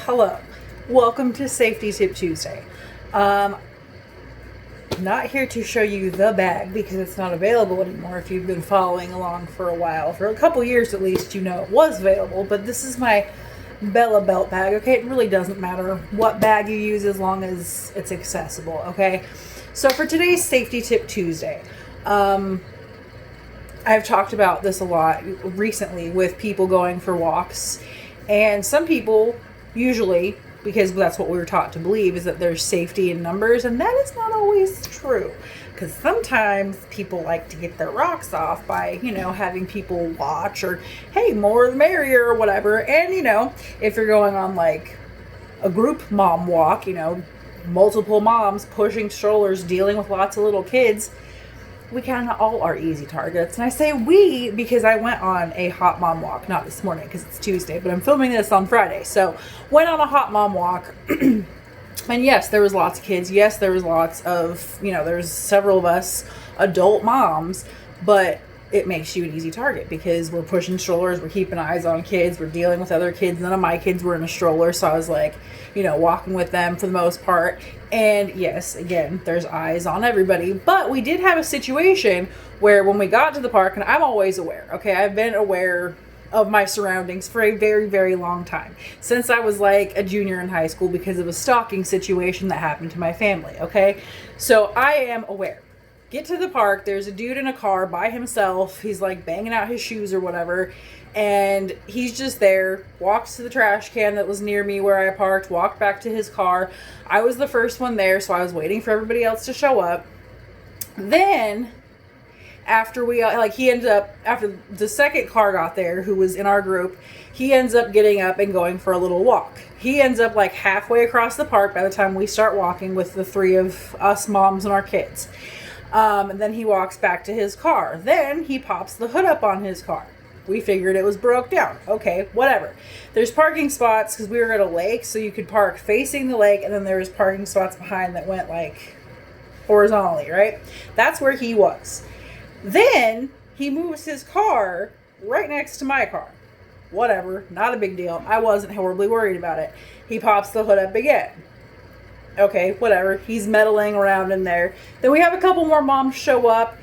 Hello, welcome to Safety Tip Tuesday. Um, not here to show you the bag because it's not available anymore. If you've been following along for a while, for a couple years at least, you know it was available. But this is my Bella belt bag. Okay, it really doesn't matter what bag you use as long as it's accessible. Okay, so for today's Safety Tip Tuesday, I've talked about this a lot recently with people going for walks, and some people usually, because that's what we were taught to believe, is that there's safety in numbers, and that is not always true. Because sometimes people like to get their rocks off by, having people watch, or hey, more the merrier, or whatever. And, if you're going on like a group mom walk, multiple moms pushing strollers, dealing with lots of little kids, we kind of all are easy targets. And I say we because I went on a hot mom walk, not this morning because it's Tuesday, but I'm filming this on Friday. So went on a hot mom walk. And yes, there was lots of kids. Yes, there was lots of, there's several of us adult moms, but it makes you an easy target because we're pushing strollers, we're keeping eyes on kids, we're dealing with other kids. None of my kids were in a stroller, so I was like, walking with them for the most part. And yes, again, there's eyes on everybody. But we did have a situation where when we got to the park, and I'm always aware, okay, I've been aware of my surroundings for a very, very long time. Since I was like a junior in high school because of a stalking situation that happened to my family, okay? So I am aware. Get to the park, there's a dude in a car by himself. He's like banging out his shoes or whatever. And he's just there, walks to the trash can that was near me where I parked, walked back to his car. I was the first one there, so I was waiting for everybody else to show up. Then, after after the second car got there, who was in our group, he ends up getting up and going for a little walk. He ends up like halfway across the park by the time we start walking with the three of us moms and our kids. And then he walks back to his car. Then he pops the hood up on his car. We figured it was broke down. Okay, whatever. There's parking spots because we were at a lake, so you could park facing the lake, and then there's parking spots behind that went like horizontally, right? That's where he was. Then he moves his car right next to my car. Whatever, not a big deal. I wasn't horribly worried about it. He pops the hood up again. Okay, whatever. He's meddling around in there. Then we have a couple more moms show up.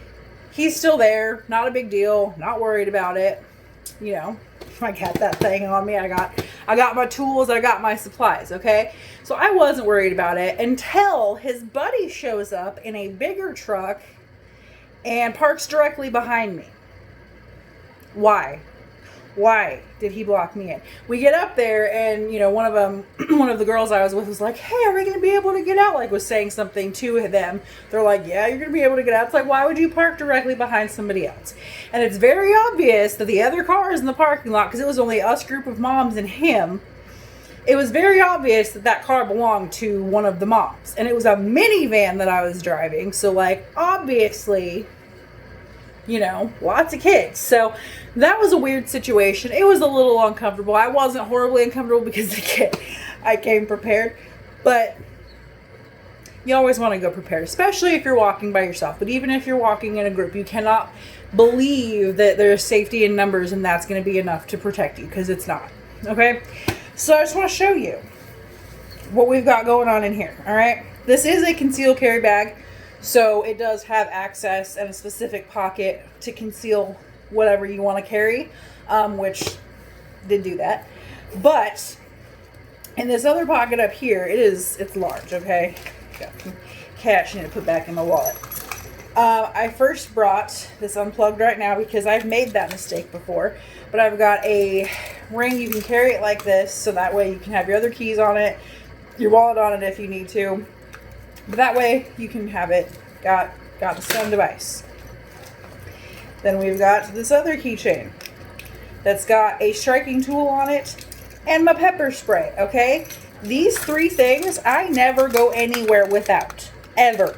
He's still there. Not a big deal. Not worried about it. I got that thing on me. I got my tools. I got my supplies. Okay, so I wasn't worried about it until his buddy shows up in a bigger truck and parks directly behind me. Why? Why did he block me in? We get up there and, one of the girls I was with was like, hey, are we going to be able to get out? Like was saying something to them. They're like, yeah, you're going to be able to get out. It's like, why would you park directly behind somebody else? And it's very obvious that the other cars in the parking lot, because it was only us group of moms and him, it was very obvious that that car belonged to one of the moms. And it was a minivan that I was driving. So like, obviously, lots of kids. So that was a weird situation. It was a little uncomfortable. I wasn't horribly uncomfortable because I came prepared. But you always want to go prepared, especially if you're walking by yourself. But even if you're walking in a group, you cannot believe that there's safety in numbers and that's going to be enough to protect you, because it's not. Okay? So I just want to show you what we've got going on in here. All right? This is a concealed carry bag. So it does have access and a specific pocket to conceal whatever you want to carry, which did do that. But in this other pocket up here, it's large, okay? Got some cash I need to put back in my wallet. I first brought this unplugged right now because I've made that mistake before. But I've got a ring. You can carry it like this, so that way you can have your other keys on it, your wallet on it if you need to. But that way you can have it. Got the stun device. Then we've got this other keychain that's got a striking tool on it and my pepper spray, okay? These three things I never go anywhere without, ever.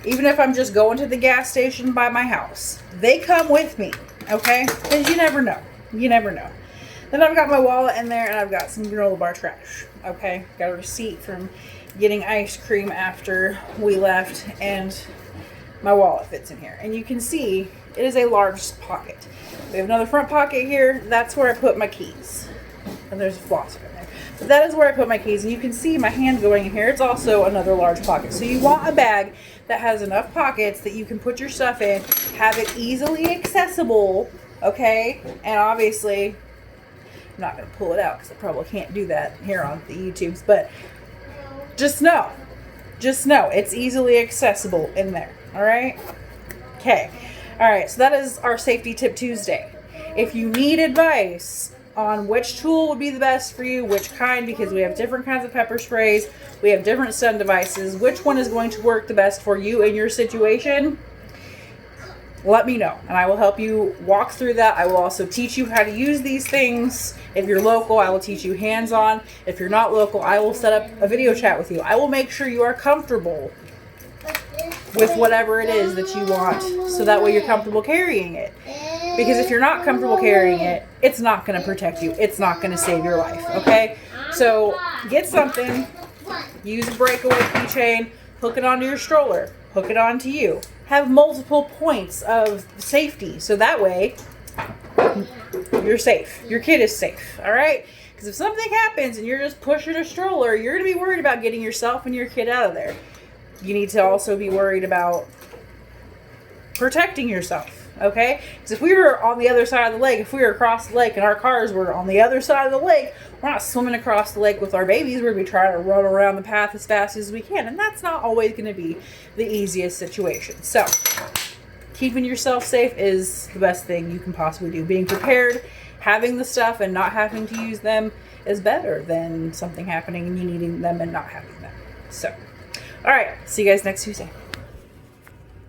Even if I'm just going to the gas station by my house. They come with me, okay? Because you never know. You never know. Then I've got my wallet in there and I've got some granola bar trash, okay? Got a receipt from getting ice cream after we left, and my wallet fits in here. And you can see it is a large pocket. We have another front pocket here. That's where I put my keys. And there's a flosser in there. that is where I put my keys. And you can see my hand going in here. It's also another large pocket. So you want a bag that has enough pockets that you can put your stuff in, have it easily accessible, okay? And obviously, I'm not going to pull it out because I probably can't do that here on the YouTubes, but just know it's easily accessible in there, all right? Okay, all right, so that is our Safety Tip Tuesday. If you need advice on which tool would be the best for you, which kind, because we have different kinds of pepper sprays, we have different stun devices, which one is going to work the best for you in your situation, let me know and I will help you walk through that. I will also teach you how to use these things. If you're local, I will teach you hands-on. If you're not local, I will set up a video chat with you. I will make sure you are comfortable with whatever it is that you want, so that way you're comfortable carrying it. Because if you're not comfortable carrying it, it's not going to protect you. It's not going to save your life, okay? So get something, use a breakaway keychain, hook it onto your stroller, hook it onto you. Have multiple points of safety, so that way you're safe. Your kid is safe, all right? Because if something happens and you're just pushing a stroller, you're going to be worried about getting yourself and your kid out of there. You need to also be worried about protecting yourself, okay? Because if we were on the other side of the lake, if we were across the lake and our cars were on the other side of the lake, we're not swimming across the lake with our babies. We're going to be trying to run around the path as fast as we can, and that's not always going to be the easiest situation. So keeping yourself safe is the best thing you can possibly do. Being prepared, having the stuff and not having to use them is better than something happening and you needing them and not having them. So, all right, see you guys next Tuesday.